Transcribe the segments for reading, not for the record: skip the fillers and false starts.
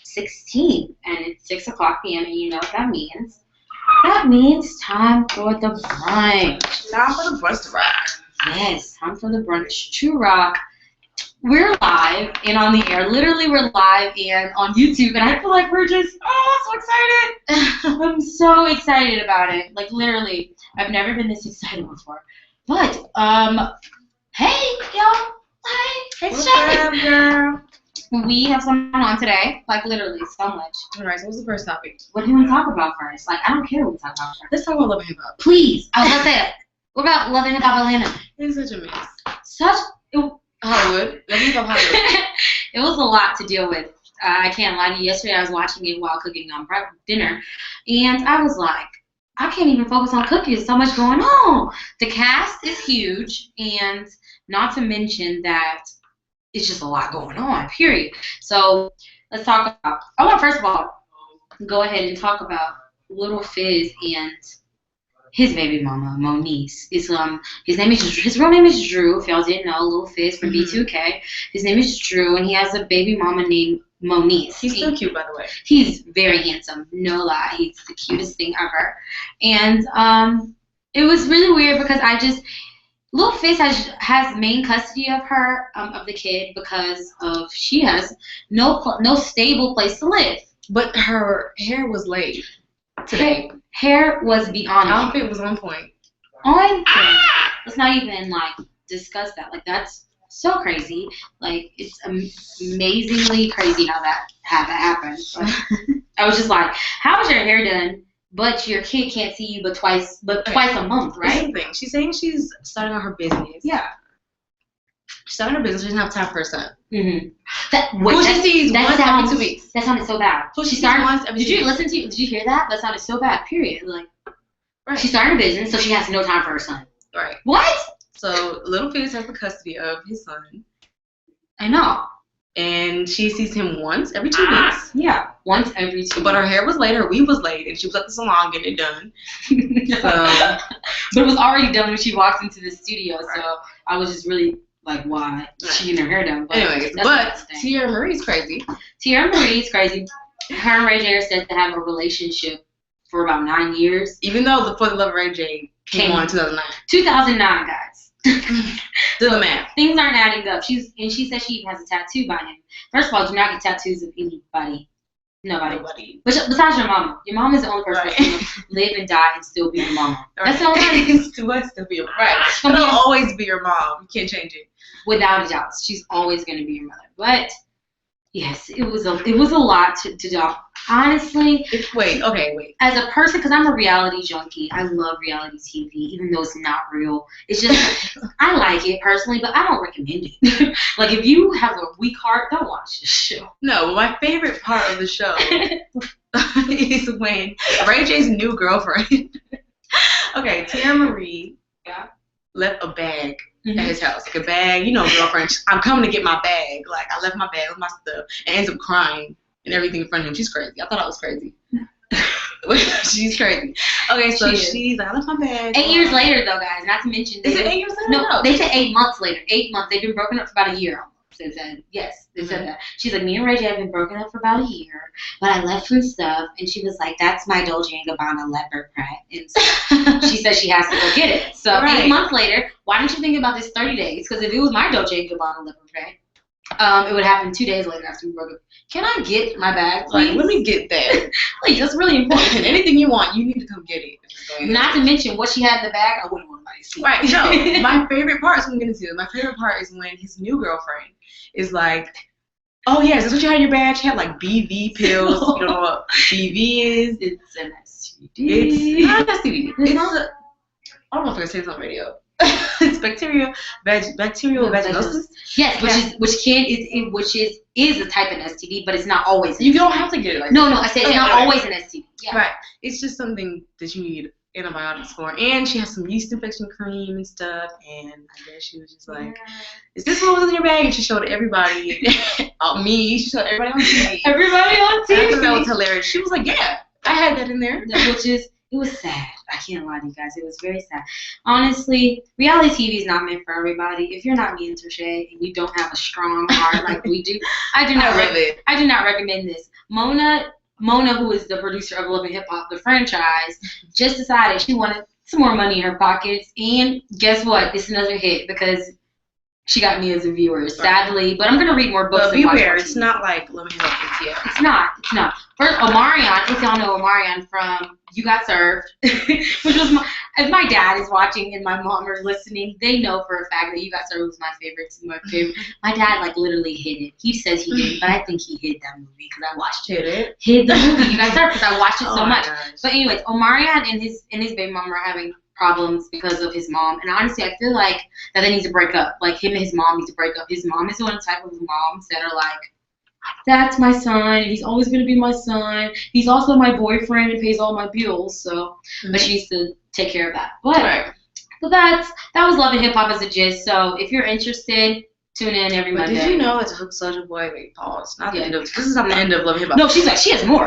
16th, and it's 6 o'clock p.m. And you know what that means? That means time for the brunch. Time for the brunch to rock. Yes, time for the brunch to rock. We're live and on the air. Literally, we're live and on YouTube, and I feel like we're just so excited. I'm so excited about it. Like literally, I've never been this excited before. But hey, y'all. Hey, What's up, girl? We have someone on today. Like literally, so much. All right. So what's the first topic? What do you want to talk about first? Like I don't care what we talk about first. Let's talk about Love and Hip Hop. Please, I was gonna say it. What about Love and Hip Hop Atlanta? It's such a mess. Hollywood. Love and Hip Hop Hollywood. It was a lot to deal with. I can't lie to you. Yesterday I was watching it while cooking dinner, and I was like, I can't even focus on cooking. There's so much going on. The cast is huge, and not to mention that it's just a lot going on, period. So let's talk about, I want to first of all go ahead and talk about Little Fizz and his baby mama, Moniece. His real name is Drew, if y'all didn't know, Little Fizz from B2K. His name is Drew, and he has a baby mama named Moniece. He's so cute, by the way. He's very handsome, no lie. He's the cutest thing ever. And it was really weird because Little Fizz has main custody of her, of the kid, because of she has no stable place to live. But her hair was laid today. Hair was beyond. Outfit was on point. On point. Let's not even discuss that. Like that's so crazy. Like it's amazingly crazy how that happened. Like, I was just like, how is your hair done? But your kid can't see you but twice a month, right? That's the thing. She's saying she's starting on her business. Yeah. She's starting her business. She doesn't have time for her son. Mm-hmm. She sees once every 2 weeks. That sounded so bad. She started once every 2 weeks. Did you hear that? That sounded so bad, period. Like, right. She started a business, so she has no time for her son. Right. What? So Little Fizz has the custody of his son. I know. And she sees him once every 2 weeks. Yeah, once every 2 weeks. But her hair was late, her weave was late, and she was at the salon getting it done. But it was already done when she walked into the studio, so I was just really like, why? She getting her hair done. But anyways, but Tierra Marie's crazy. Tierra Marie's crazy. Her and Ray J are said to have a relationship for about 9 years. Even though For the Love of Ray J came on in 2009. 2009, guys. Do the math. Things aren't adding up. She says she even has a tattoo by him. First of all, do not get tattoos of anybody. Nobody. Besides your mama. Your mama is the only person who can live and die and still be your mama. Right. That's the only person. Still be your mom. Right. She'll always be your mom. You can't change it. Without a doubt. She's always going to be your mother. But yes, it was a lot to do. Honestly, wait. As a person, because I'm a reality junkie, I love reality TV, even though it's not real. It's just, I like it personally, but I don't recommend it. Like, if you have a weak heart, don't watch this show. No, but my favorite part of the show is when Ray J's new girlfriend, Tierra Marie left a bag at his house. Like a bag, girlfriend, I'm coming to get my bag. Like, I left my bag with my stuff and ends up crying and everything in front of him. She's crazy. I thought I was crazy. She's crazy. Okay, so she's like, I left my bag. 8 years later, though, guys. Not to mention. Is it 8 years later? No, they said 8 months later. 8 months. They've been broken up for about a year almost. They said, yes, they said that. She's like, me and Ray J have been broken up for about a year, but I left some stuff. And she was like, that's my Dolce & Gabbana leopard print. And so she said she has to go get it. So 8 months later, why didn't you think about this 30 days? Because if it was my Dolce & Gabbana leopard print, it would happen 2 days later after we broke up. Can I get my bag, please? Like, let me get that. Please, that's really important. Anything you want, you need to come get it. Not to mention what she had in the bag, I wouldn't want anybody to see. Right, no. My favorite part is when we get into it. My favorite part is when his new girlfriend is like, oh, yeah, is this what you had in your bag? She had, like, BV pills. You don't know what BV is? It's an STD. It's not an STD. I don't know if I can say this on radio. It's bacterial vaginosis. Yes, which is a type of STD, but it's not always. You don't have to get it like that. No, I said it's not always an STD. Yeah. Right. It's just something that you need antibiotics for. And she has some yeast infection cream and stuff. And I guess she was just like, is this what was in your bag? And she showed everybody. Me. She showed everybody on TV. Everybody on TV. I thought that was hilarious. She was like, yeah, I had that in there. It was sad. I can't lie to you guys. It was very sad. Honestly, reality TV is not meant for everybody. If you're not me and Touché and you don't have a strong heart like we do, I do not recommend this. Mona, who is the producer of Love and Hip Hop, the franchise, just decided she wanted some more money in her pockets. And guess what? It's another hit because she got me as a viewer, sadly. But I'm going to read more books. But beware, it's not like Love and Hip Hop. Yeah. It's not. First, Omarion, if y'all know Omarion from You Got Served, which was if my dad is watching and my mom are listening, they know for a fact that You Got Served was my favorite. My dad, like, literally hid it. He says he didn't, but I think he hid that movie because I watched it. Hid the movie, You Got Served, because I watched it so much. Gosh. But anyways, Omarion and his baby mom were having problems because of his mom, and honestly I feel like that they need to break up. Like, him and his mom need to break up. His mom is one of the type of moms that are like, that's my son and he's always going to be my son, he's also my boyfriend and pays all my bills, so but she needs to take care of that. But so that was Love and Hip Hop as a gist. So if you're interested, tune in every Monday. Did you know it's Soulja Boy? Wait, pause. Not the end of this is not the end of Love and Hip Hop. No, she's like, she has more.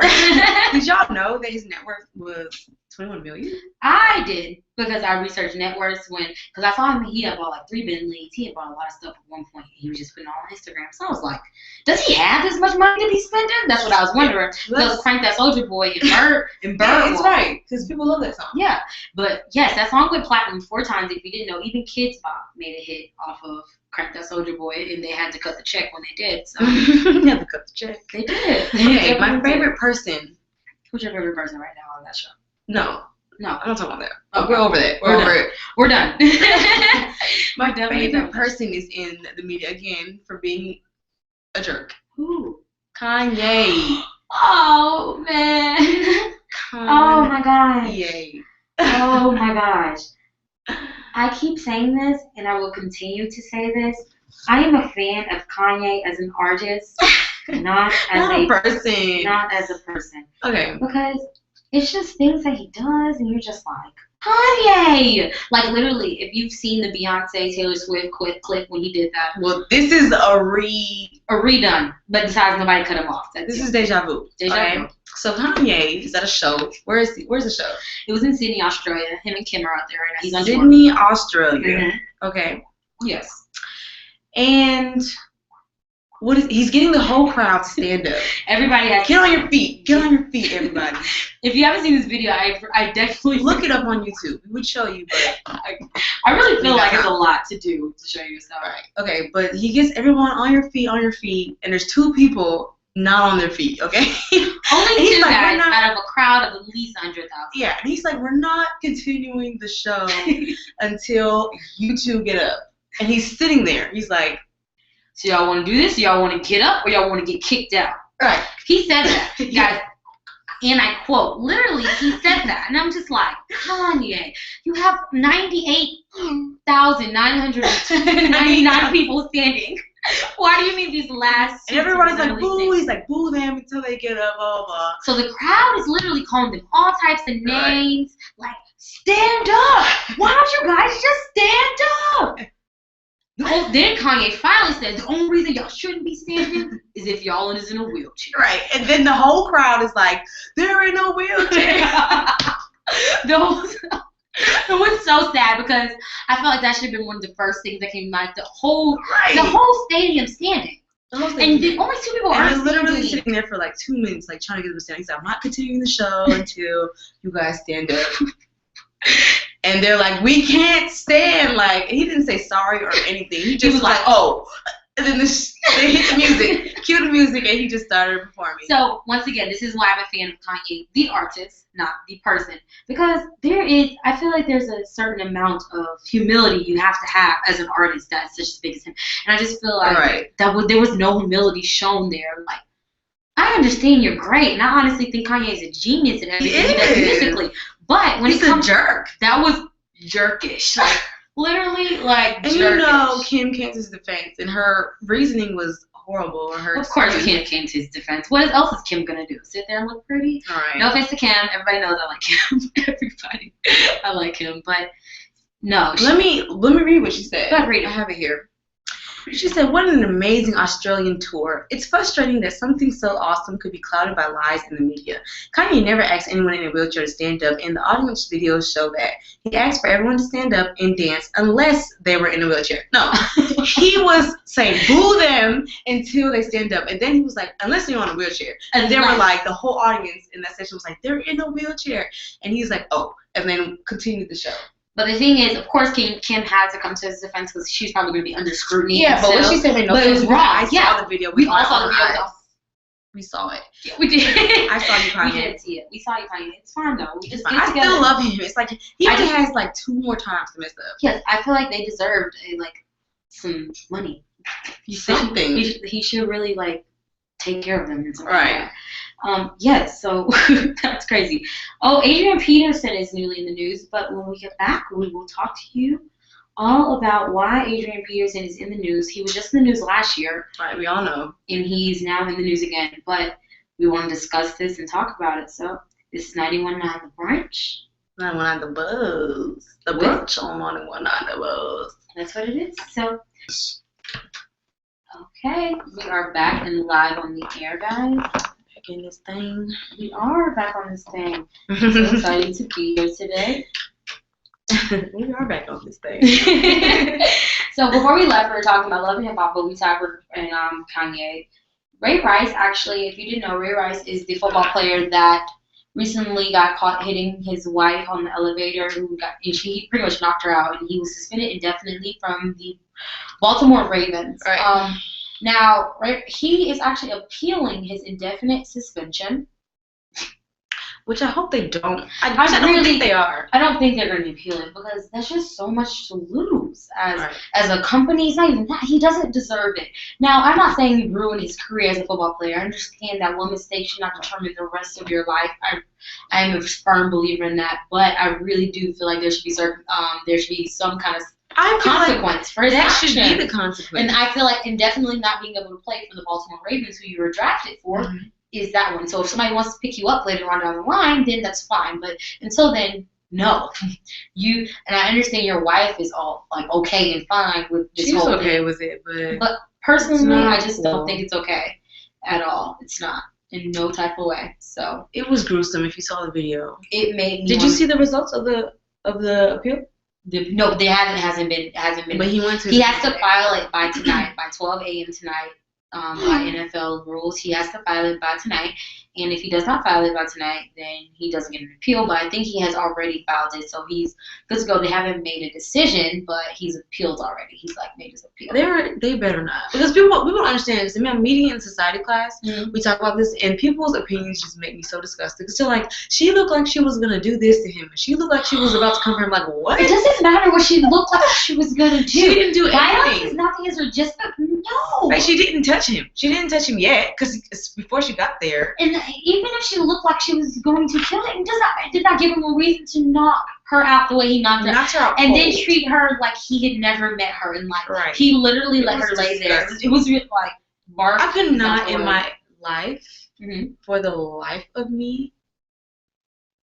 Did y'all know that his net worth was 21 million? I did, because I researched net worths because I saw him, he had bought like 3 Bentleys, he had bought a lot of stuff at one point, he was just putting it all on Instagram. So I was like, does he have this much money to be spending? That's what I was wondering. Because Crank That Soulja Boy and Bird. Yeah, it's right, because people love that song. Yeah, but yes, that song went platinum 4 times. If you didn't know, even Kids Bop made a hit off of Crank That Soulja Boy, and they had to cut the check when they did. So they had to cut the check. They did. Okay, my favorite person. Who's your favorite person right now on that show? No, I'm not talking about that. Okay. We're over that. We're over it. We're done. My favorite person is in the media again for being a jerk. Who? Kanye. Oh man. Oh my gosh. Yay. Oh my gosh. I keep saying this, and I will continue to say this. I am a fan of Kanye as an artist, not as a person. Not as a person. Okay. Because it's just things that he does, and you're just like, Kanye! Like, literally, if you've seen the Beyonce Taylor Swift clip when he did that. Well, this is a redone, but besides, nobody cut him off. This is Deja Vu. Vu. So Kanye is at a show. Where's the show? It was in Sydney, Australia. Him and Kim are out there right now. He's on Sydney, Australia. Mm-hmm. Okay. Yes. And he's getting the whole crowd to stand up. Everybody has get on your feet. Get on your feet, everybody. If you haven't seen this video, I definitely look it up on YouTube. We would show you, but I really feel like it's a lot to do to show you stuff. Right. Okay, but he gets everyone on your feet, and there's 2 people not on their feet. Okay. Only 2 guys out of a crowd of at least 100,000. Yeah, and he's like, we're not continuing the show until you 2 get up. And he's sitting there. He's like, so y'all want to do this? Y'all want to get up, or y'all want to get kicked out? Right. He said that, guys. And I quote, literally, he said that. And I'm just like, Kanye, you have 98,999 people standing. Why do you need these last 2? And everybody's like, boo. He's like, boo them until they get up, blah, blah. So the crowd is literally calling them all types of names. Right. Like, stand up. Why don't you guys just stand up? Then Kanye finally said, the only reason y'all shouldn't be standing is if y'all is in a wheelchair. Right. And then the whole crowd is like, there ain't no wheelchair. It was so sad because I felt like that should have been one of the first things that came to mind. The whole stadium standing. And the only 2 people are literally sitting there for like 2 minutes, like trying to get them to stand. He said, I'm not continuing the show until you guys stand up. And they're like, we can't stand. Like, he didn't say sorry or anything. He just was like, oh. And then they hit the music, cue the music, and he just started performing. So, once again, this is why I'm a fan of Kanye, the artist, not the person. Because I feel like there's a certain amount of humility you have to have as an artist that's such as big as him. And I just feel like there was no humility shown there. Like, I understand you're great, and I honestly think Kanye is a genius in everything he does musically. But when he's a jerk. That was jerkish. Like, literally, like, and jerkish. You know, Kim came to his defense, and her reasoning was horrible. Of course, Kim came to his defense. What else is Kim gonna do? Sit there and look pretty? All right. No offense to Kim. Everybody knows I like Kim. Everybody, I like him. But no. Let me read what she said. Go ahead, read it. I have it here. She said, "What an amazing Australian tour. It's frustrating that something so awesome could be clouded by lies in the media. Kanye never asked anyone in a wheelchair to stand up, and the audience videos show that. He asked for everyone to stand up and dance unless they were in a wheelchair. No, he was saying, boo them until they stand up. And then he was like, unless you're on a wheelchair. And they were like, the whole audience in that session was like, they're in a wheelchair. And he's like, oh, and then continued the show. But the thing is, of course, Kim had to come to his defense because she's probably going to be under scrutiny. Yeah, but when she said they know it was wrong. I saw the video. We all saw the video. We saw it. Yeah, we did. I saw you, Kanye. We did see it. We saw you, Kanye. It's fine, though. We just I still love him. It's like, he only has like 2 more times to mess up. Yes, I feel like they deserved, some money. Something. He should really, take care of them. And right. Like yes, so that's crazy. Oh, Adrian Peterson is newly in the news, but when we get back, we will talk to you all about why Adrian Peterson is in the news. He was just in the news last year. Right, we all know. And he's now in the news again, but we want to discuss this and talk about it. So this is 91.9 The Brunch. 91.9 The Buzz. The Brunch on 91.9 The Buzz. That's what it is. So, okay, we are back and live on the air, guys. In this thing. We are back on this thing. I'm so excited to be here today. We are back on this thing. So before we left, we were talking about Love and Hip Hop, but we talked and Kanye. Ray Rice, actually, if you didn't know, Ray Rice is the football player that recently got caught hitting his wife on the elevator. He pretty much knocked her out, and he was suspended indefinitely from the Baltimore Ravens. Right. Now, he is actually appealing his indefinite suspension. Which I hope they don't. I don't think they are. I don't think they're going to appeal it because that's just so much to lose as a company. It's not even that. He doesn't deserve it. Now, I'm not saying he ruined his career as a football player. I understand that one mistake should not determine the rest of your life. I'm a firm believer in that, but I really do feel like there should be some kind of consequence for his action. That should be the consequence. And I feel like indefinitely not being able to play for the Baltimore Ravens, who you were drafted for, is that one. So if somebody wants to pick you up later on down the line, then that's fine. But until then, no. And I understand your wife is all okay and fine with this whole thing. She's okay with it, but personally, I just don't think it's okay at all. It's not in no type of way. So it was gruesome. If you saw the video, it made me. Did you see the results of the appeal? No, they hasn't been. But he went to. He has to file it by tonight, by 12 a.m. tonight. By NFL rules, he has to file it by tonight. And if he does not file it by tonight, then he doesn't get an appeal. But I think he has already filed it, so he's good to go. They haven't made a decision, but he's appealed already. He's made his appeal. They better not, because we don't understand this. In my media and society class, we talk about this, and people's opinions just make me so disgusted. Because they're like, she looked like she was gonna do this to him, and she looked like she was about to come for him. Like, what? It doesn't matter what she looked like she was gonna do. She didn't do anything. Nothing is just no. Like, she didn't touch him. She didn't touch him yet, because before she got there. And even if she looked like she was going to kill him, did not give him a reason to knock her out the way he knocked her out. And then treat her like he had never met her in life. Right. He literally let her lay there. It was Mark. I could not in my life, for the life of me,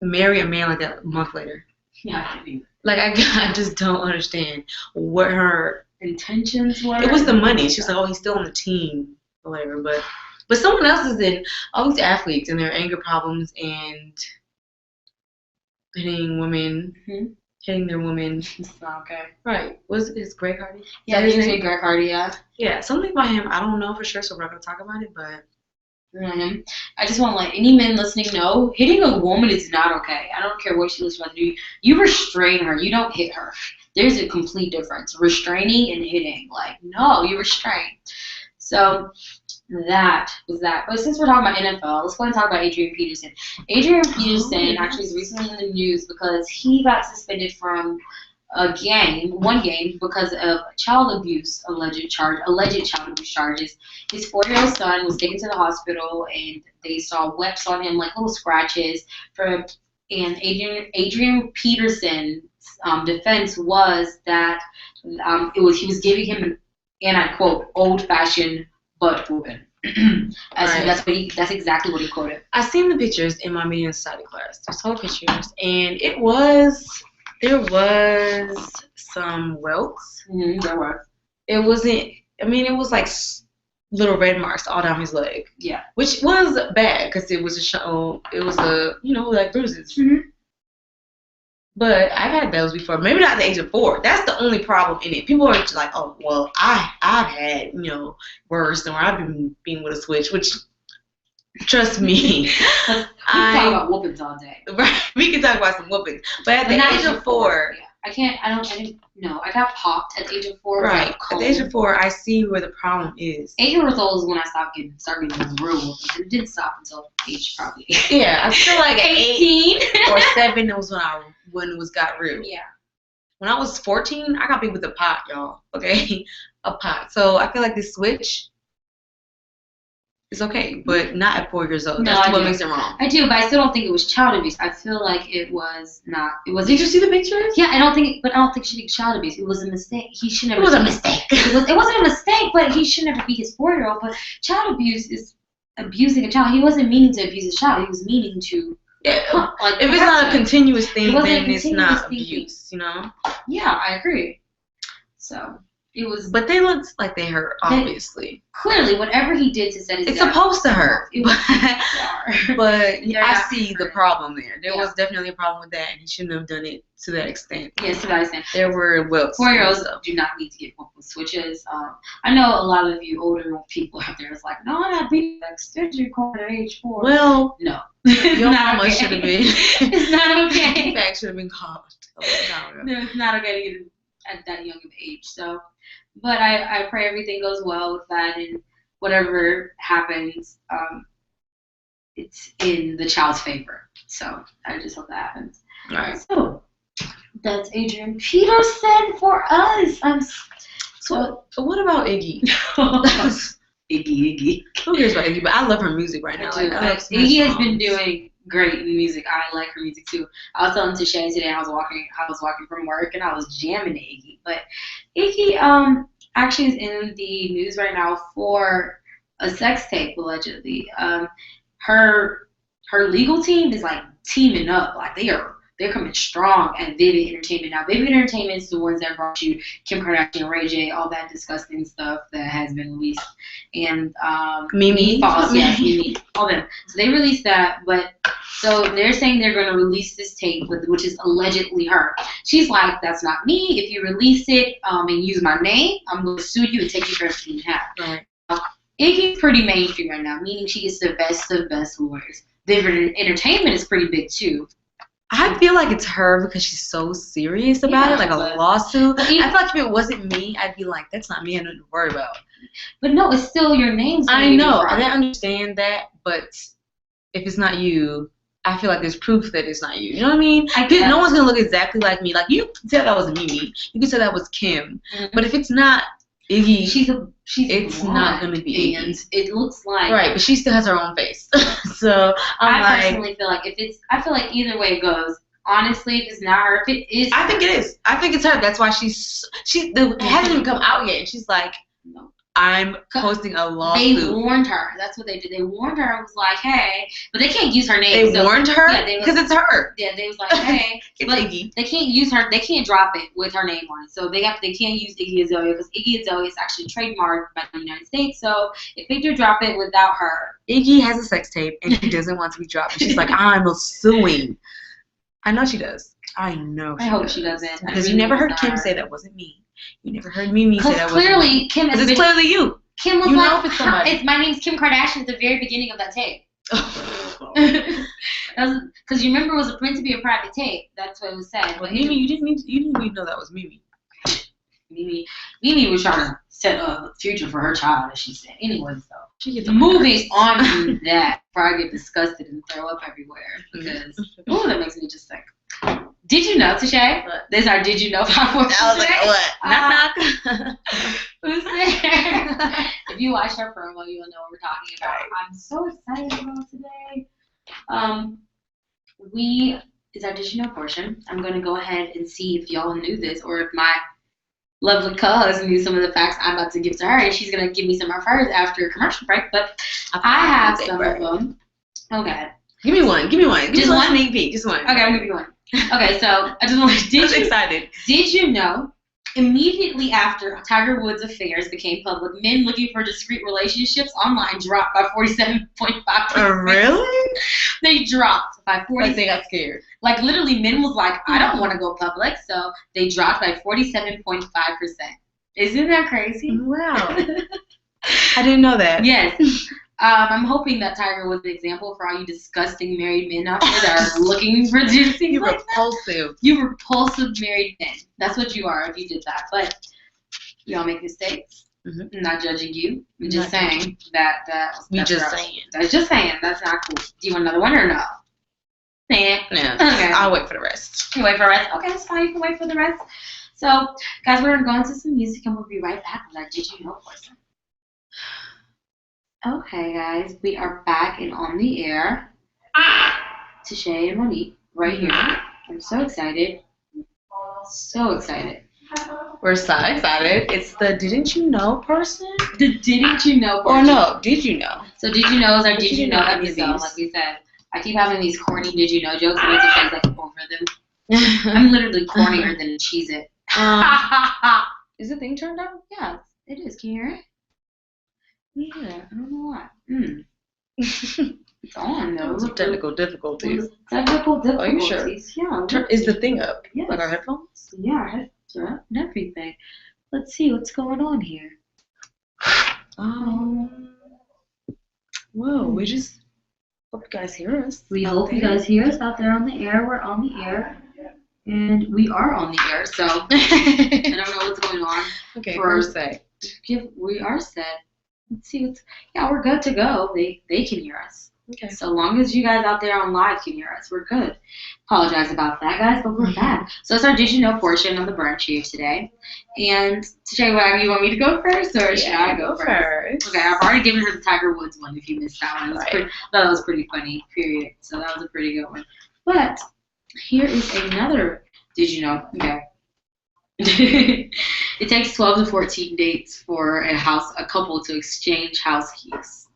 marry a man like that a month later. Yeah. I just don't understand what her intentions were. It was the money. She was like, oh, he's still on the team or whatever. But someone else is in, all these athletes and their anger problems and hitting women, hitting their women. It's not okay. Right. Is Greg Hardy? Yeah, his name Greg Hardy, yeah. Yeah, something about him, I don't know for sure, so we're not going to talk about it, but. I just want to let any men listening know, hitting a woman is not okay. I don't care what she was about to do. You restrain her. You don't hit her. There's a complete difference. Restraining and hitting. No, you restrain. So that was that. But since we're talking about NFL, let's go and talk about Adrian Peterson. Adrian Peterson actually is recently in the news because he got suspended from one game because of child abuse, alleged child abuse charges. His 4-year-old son was taken to the hospital, and they saw webs on him, little scratches. And Adrian Peterson's defense was that he was giving him and I quote, old-fashioned butt whooping. That's exactly what he quoted. I seen the pictures in my media and society class. There's whole pictures, and there was some welts. There were. It wasn't I mean, it was like little red marks all down his leg. Yeah. Which was bad because it was a show. It was like bruises. Mm-hmm. But I've had those before. Maybe not at the age of 4. That's the only problem in it. People are just like, oh, well, I've had, worse than where I've been being with a switch, which, trust me. We can talk about whoopings all day. Right. We can talk about some whoopings. But at the age of 4. Yeah. I got popped at the age of 4. Right. At the age of 4, I see where the problem is. 8 years old is when I started getting real whoopings. It didn't stop until age probably. Yeah. I feel like 18 or 7 was when it got real. Yeah. When I was 14, I got beat with a pot, y'all. Okay? A pot. So I feel like this switch is okay, but not at 4 years old. That's what makes it wrong. I do, but I still don't think it was child abuse. I feel like it was not. It was. Did you see the pictures? Yeah, I don't think it should be child abuse. It was a mistake. He should never. It was a mistake. It wasn't a mistake, but he should never be his 4-year-old. But child abuse is abusing a child. He wasn't meaning to abuse a child. He was meaning to. Yeah. Like, if it's not a continuous thing, then it's not abuse. Yeah, I agree. So. It was, but they looked like they hurt. Obviously, clearly, whatever he did to set his. It's supposed to hurt, but I see the problem there. There was definitely a problem with that, and he shouldn't have done it to that extent. Yes, to that extent. There were 4-year-olds do not need to get with switches. I know a lot of you older people out there is like, no, I'm not being an extension cord at age 4. Well, no, your mama should have been. It's not okay. That should have been called. It's not okay to get at that young of age. So. But I pray everything goes well with that, and whatever happens, it's in the child's favor. So I just hope that happens. All right. So that's Adrian Peterson for us. So what about Iggy? Iggy. Who cares about Iggy? But I love her music right now. Iggy has been doing great in music. I like her music too. I was telling Tashay today I was walking from work and I was jamming to Iggy. But Iggy actually is in the news right now for a sex tape allegedly. Her legal team is like teaming up. Like they're coming strong at Vivid Entertainment. Now, Vivid Entertainment is the ones that brought you Kim Kardashian, Ray J, all that disgusting stuff that has been released. And Mimi Falls, yes, Mimi, all them. So they released that, but so they're saying they're going to release this tape, which is allegedly her. She's like, that's not me. If you release it and use my name, I'm going to sue you and take you for everything you have. Right. Iggy's pretty mainstream right now, meaning she gets the best of best lawyers. Vivid Entertainment is pretty big too. I feel like it's her because she's so serious about it, like a lawsuit. I feel like if it wasn't me, I'd be like, that's not me, I don't have to worry about. But no, it's still your name. I know, I understand that, but if it's not you, I feel like there's proof that it's not you. You know what I mean? No one's going to look exactly like me. Like, you can tell that was Mimi. You can tell that was Kim. Mm-hmm. But if it's not Iggy, it's not going to be Iggy. And it looks like... Right, but she still has her own face. So, I personally feel like I feel like either way it goes, honestly, if it's not her, if it is... I think it is. I think it's her. That's why it hasn't even come out yet. And she's like... No. I'm posting a lawsuit. They warned her. That's what they did. They warned her. It was like, hey, but they can't use her name. They warned her because it's her. Yeah, they was like, hey, it's Iggy. They can't use her. They can't drop it with her name on it. So they can't use Iggy Azalea because Iggy Azalea is actually trademarked by the United States. So if they do drop it without her, Iggy has a sex tape and she doesn't want to be dropped. She's like, I'm suing. I know she does. I hope she doesn't. Because you never heard Kim say that wasn't me. You never heard Mimi say that wasn't me. Kim is it's clearly you. Kim was you like, know if it's somebody. My name's Kim Kardashian at the very beginning of that tape. Because you remember it was meant to be a private tape. That's what it was said. But Mimi, you didn't need to know that was Mimi. Mimi was trying to set a future for her child, as she said. Anyways, though, the movie's on from that before I get disgusted and throw up everywhere. Because, that makes me just sick. Did you know, Tashay? This is our Did You Know 5 4 I was like, what? Knock, knock. Who's there? If you watch our promo, you'll know what we're talking about. Right. I'm so excited about today. Is our Did You Know portion. I'm going to go ahead and see if y'all knew this or if my lovely cuz knew some of the facts I'm about to give to her. And she's going to give me some of hers after a commercial break. But I have some of them. Okay. Give me one. Just one sneak peek. Just one. Okay, I'm going to give you one. Okay, so I just want to. I'm excited. Did you know Immediately after Tiger Woods' affairs became public, men looking for discreet relationships online dropped by 47.5%. Really? They dropped by 40. Like they got scared. Like literally, men was like, I don't want to go public, so they dropped by 47.5%. Isn't that crazy? Wow. I didn't know that. Yes. I'm hoping that Tiger was an example for all you disgusting married men out there that are looking for things You're like repulsive. that. You repulsive married men. That's what you are if you did that. But we all make mistakes. Mm-hmm. I'm not judging you. I'm just saying that. That's just saying that's not cool. Do you want another one or no? Yeah. Okay. I'll wait for the rest. You wait for the rest? Okay, that's fine. You can wait for the rest. So, guys, we're going to go into some music and we'll be right back with our Did You Know portion. Okay, guys, we are back and on the air. Tashay and Monique, right here. I'm so excited. So excited. We're so excited. It's the Didn't You Know person? The Didn't You Know portion. Or no, Did You Know? So Did You Know is our Did You Know episode, like we said. I keep having these corny Did You Know jokes, and Tashay's like over them. I'm literally cornier than Cheez-It. Is the thing turned on? Yeah, it is. Can you hear it? Yeah, I don't know why. It's on though. Technical difficulties. Technical difficulties. Are you sure? Yeah. Is the thing up? Yes. Like our headphones? Yeah, our headphones are up and everything. Let's see what's going on here. Whoa, we just hope you guys hear us. We hope you guys hear us out there on the air. We're on the air. And we are on the air, so I don't know what's going on. Okay, we're set. We are set. Let's see we're good to go. They can hear us. Okay. So long as you guys out there on live can hear us, we're good. Apologize about that, guys, but we're back. So it's our Did You Know portion of the brunch here today. And Tashay, you want me to go first, or should I go first? Okay, I've already given her the Tiger Woods one. If you missed that one, that was pretty funny. Period. So that was a pretty good one. But here is another Did You Know? Okay. It takes 12 to 14 dates for a couple to exchange house keys.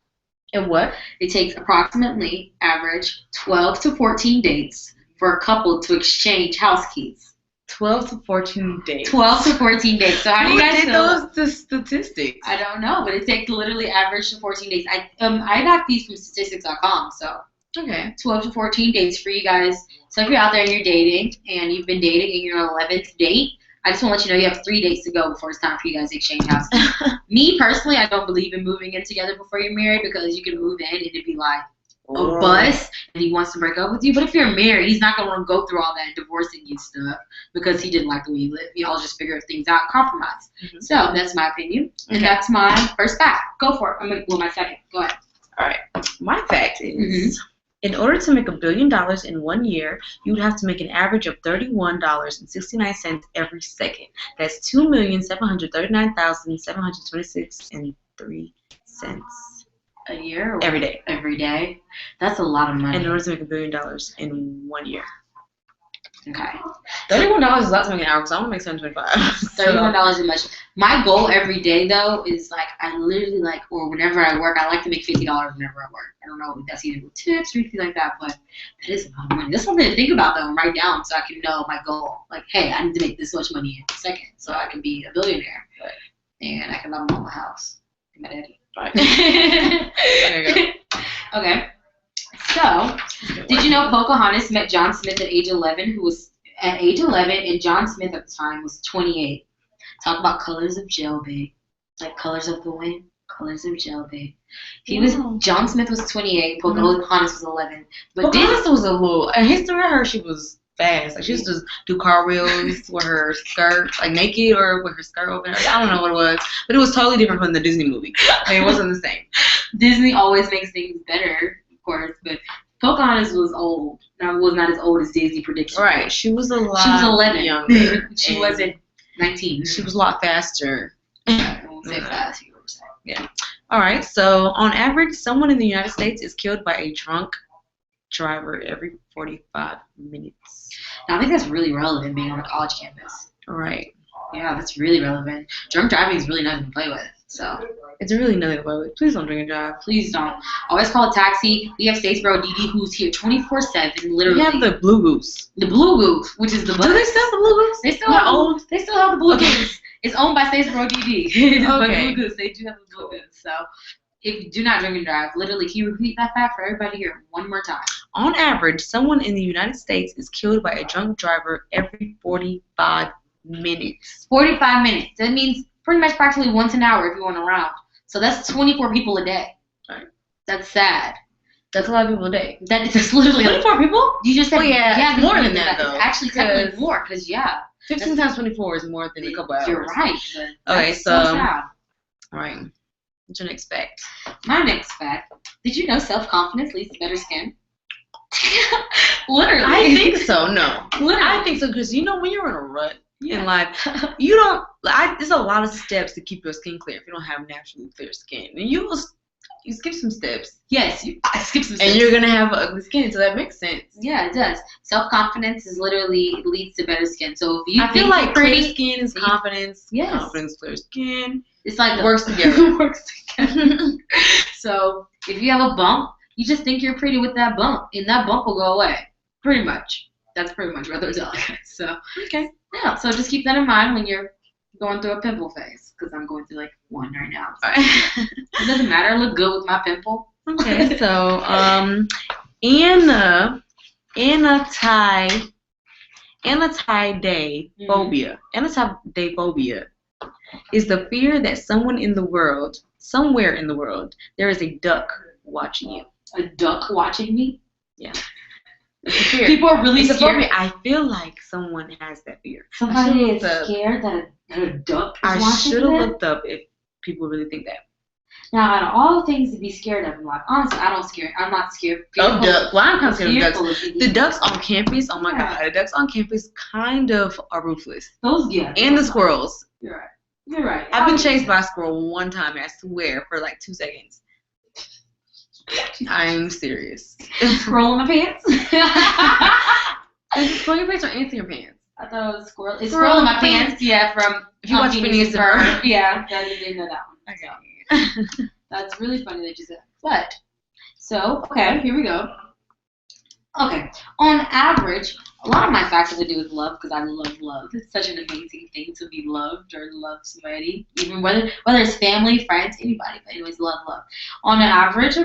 And what? It takes approximately average 12 to 14 dates for a couple to exchange house keys. 12 to 14 days. 12 to 14 days. So how do you guys know? The statistics? I don't know, but it takes literally average to 14 days. I got these from statistics.com, so. Okay. 12 to 14 dates for you guys. So if you're out there and you're dating, and you've been dating and you're on 11th date, I just want to let you know you have 3 dates to go before it's time for you guys to exchange houses. Me, personally, I don't believe in moving in together before you're married because you can move in and it'd be like a bust and he wants to break up with you. But if you're married, he's not going to want to go through all that divorcing you stuff because he didn't like the way you live. Y'all just figure things out and compromise. Mm-hmm. So that's my opinion. And that's my first fact. Go for it. My second. Go ahead. All right. My fact is... In order to make $1 billion in 1 year, you would have to make an average of $31.69 every second. That's $2,739,726.03 a year. Every day. Every day. That's a lot of money. In order to make $1 billion in 1 year. Okay. $31 is a lot to make an hour because I want to make $7.25. $31 is much. My goal every day though is like I literally or whenever I work, I like to make $50 whenever I work. I don't know if that's either with tips or anything like that, but that is a lot of money. That's something to think about though and write down so I can know my goal. Like, hey, I need to make this much money in a second so I can be a billionaire. Right. And I can buy my own house. And my daddy. Right. There you go. Okay. So, did you know Pocahontas met John Smith at age 11, and John Smith at the time was 28. Talk about colors of gel, babe. Like colors of the wind, colors of gel, babe. John Smith was 28, Pocahontas was 11. But Pocahontas was a little, in history of her, she was fast. Like she used to do cartwheels with her skirt, like naked or with her skirt open. I don't know what it was, but it was totally different from the Disney movie. It wasn't the same. Disney always makes things better. Course, but Pocahontas was old. Was not as old as Disney predicted. Right, she was a lot. She was 11. Younger. She wasn't 19. She was a lot faster. I won't say fast. Yeah. All right. So on average, someone in the United States is killed by a drunk driver every 45 minutes. Now I think that's really relevant being on a college campus. Right. Yeah, that's really relevant. Drunk driving is really nothing to play with. So It's really nothing about it. Please don't drink and drive. please don't. Always call a taxi. We have Statesboro DD who's here 24/7, literally. We have the Blue Goose. The Blue Goose, which is the bus. Do they still have the Blue Goose? They still have old. They still have the Blue Okay. Goose. It's owned by Statesboro DD. But Okay. Blue Goose, they do have the Blue Goose. So if you do not drink and drive, literally, can you repeat that fact for everybody here one more time? On average, someone in the United States is killed by a drunk driver every 45 minutes. 45 minutes. That means pretty much practically once an hour if you're going around. So that's 24 people a day. Right. That's sad. That's a lot of people a day. That's literally 24 people? You just said it's more than that, though. It's actually technically more because 15 times 24 is more than a couple hours. You're right. Okay, That's so sad. all right. What's your next fact? My next fact. Did you know self-confidence leads to better skin? Literally. I think so. No, Literally. I think so because when you're in a rut in life, you don't. There's a lot of steps to keep your skin clear if you don't have naturally clear skin, and you skip some steps. Yes, I skipped some steps. And you're gonna have ugly skin, so that makes sense. Yeah, it does. Self-confidence is literally leads to better skin. So if you I feel think like you're clear pretty, skin is confidence. Yes. Confidence, clear skin. it's like Works together. works together. So if you have a bump, you just think you're pretty with that bump, and that bump will go away. Pretty much. That's pretty much what they're telling us. So Okay. yeah. So just keep that in mind when you're going through a pimple phase, because I'm going through like one right now. So it doesn't matter. I look good with my pimple. Okay, so anatidaephobia. Anatidaephobia is the fear that somewhere in the world, there is a duck watching you. A duck watching me. Yeah. It's a fear. People are really It's a scared. phobia. I feel like someone has that fear. Somebody is I scared that a duck is I watching should have them. looked up if people really think that. Now, out of all things to be scared of in life, honestly, I'm not scared. Of ducks. Well, I'm kind of scared of ducks. Fearful of The ducks on campus, oh my Yeah. god, the ducks on campus kind of are ruthless. Those, yeah. And the squirrels. You're right. You're right. I've been chased by a squirrel one time, I swear, for like 2 seconds. I'm serious. Squirrel in my pants. Is it squirrel in your pants or ants in your pants? I thought it was squirrel. It's Squirrel squirrel in in my my pants. Yeah, from If you watch Phineas and Ferb. Yeah, I didn't know that one. Okay. That's really funny that you said that. But, so, okay, here we go. Okay, on average, a lot of my facts have to do with love because I love love. It's such an amazing thing to be loved or love somebody, even whether it's family, friends, anybody. But anyways, love. On the average,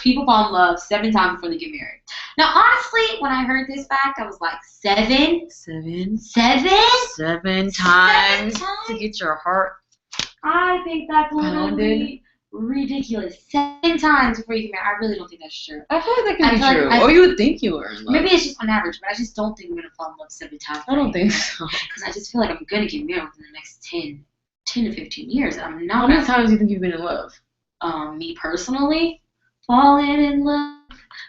people fall in love 7 times before they get married. Now, honestly, when I heard this fact, I was like, 7? 7 7? times to times? get your heart. I think that's Pounded. literally ridiculous. 7 times before you get married. I really don't think that's true. I feel like that I could be feel like true. I- Or you would think you were in love. Maybe it's just on average, but I just don't think we're gonna fall in love 7 times. I don't think so. Because I just feel like I'm gonna get married within the next 10 to 15 years. And I'm How not. many times do you think you've been in love? Me personally, falling in love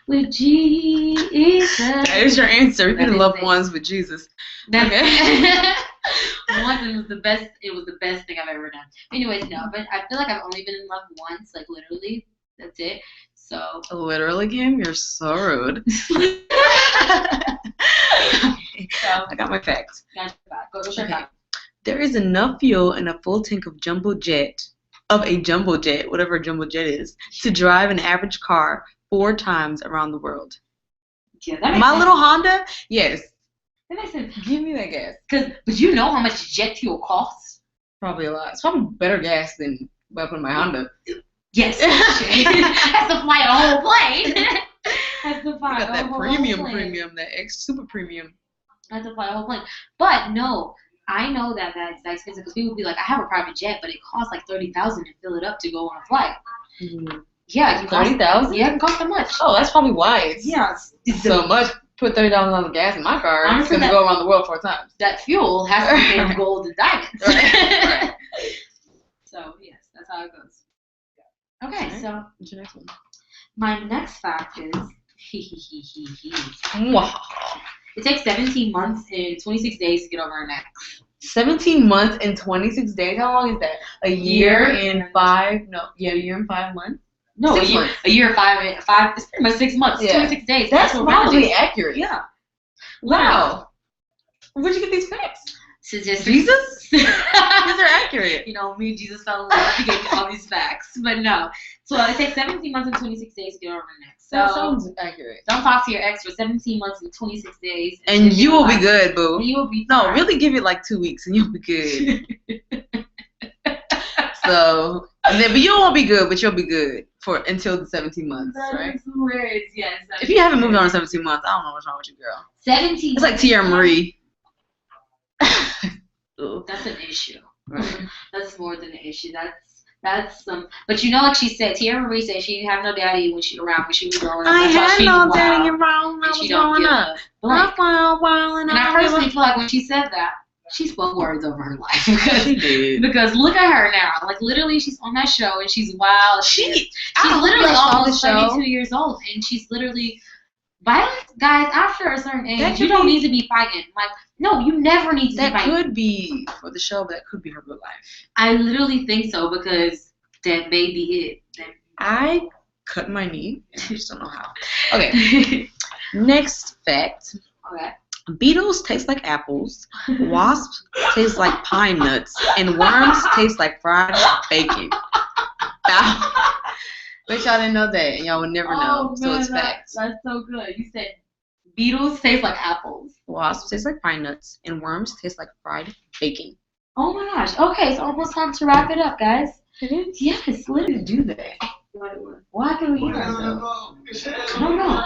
with Jesus. That is your answer. You've been That in is love it. once with Jesus. That's Okay. Once it was the best. It was the best thing I've ever done. Anyways, no, but I feel like I've only been in love once, like literally. That's it. So. Literally, Kim, you're so rude. So. I got my facts. That's bad. Go to Okay. There is enough fuel in a full tank of a jumbo jet, whatever a jumbo jet is, to drive an average car 4 times around the world. Yeah, that makes My sense. little Honda, yes. That makes sense. Give me that gas. But you know how much jet fuel costs? Probably a lot. It's probably better gas than what I put in my Honda. Yes. Has to fly a whole plane. Has to fly I got a that whole premium, plane. that super premium. Has to fly a whole plane. But no, I know that that's that expensive because people be like, I have a private jet, but it costs like $30,000 to fill it up to go on a flight. Yeah, it can cost 30,000? Yeah, it can cost that much. Oh, that's probably why it's Yeah, it's so much. Put $30 on the gas in my car. Honestly, it's gonna go around the world 4 times. that fuel has to be made of gold and diamonds. Right. So yes, that's how it goes. Okay, Alright. so What's your next one? my next fact is Wow. it takes 17 months and 26 days to get over an ex. 17 months and 26 days. How long is that? A year and 5? No, yeah, a year and 5 months. No, 6 a year, months. a year, 5. It's pretty much 6 months. Yeah. 26 days. That's what we're gonna probably do. accurate. Yeah. Wow. Where'd you get these facts? Statistics. Jesus? These are accurate. You know, me and Jesus fell in love. He gave me all these facts. But no. So it takes 17 months and 26 days to get over an ex. So That sounds accurate. don't talk to your ex for 17 months and 26 days. And you will be good, boo. And you will be No, fine. really give it like 2 weeks and you'll be good. So, but you won't be good, but you'll be good until the 17 months, right? That's hilarious, yes. If you haven't moved on in 17 months, I don't know what's wrong with you, girl. 17 It's like Tia Marie. That's an issue. Right. That's more than an issue. That's some. But you know, like she said, Tia Marie said she didn't have no daddy when she was growing up. I That's why had she's no wild, daddy around when I and she was don't growing give up. a blank. And And I personally feel like when she said that, she spoke words over her life. she did. Because look at her now. Like, literally, she's on that show, and she's wild. She's I literally saw the almost show. 32 years old, and she's literally... Violence, guys, after a certain age, That you could don't be- need to be fighting. Like, no, you never need to That be fighting. could be for the show, but that could be her real life. I literally think so, because that may be it. I cut my knee. I just don't know how. Okay. Next fact. Okay. Beetles taste like apples, wasps taste like pine nuts, and worms taste like fried bacon. Bet y'all didn't know that, and y'all would never know. So it's facts. That's so good. You said beetles taste like apples. Wasps taste like pine nuts, and worms taste like fried bacon. Oh my gosh. Okay, it's almost time to wrap it up, guys. It is. Yes, literally. Do that. Why can we hear ourselves? I don't know.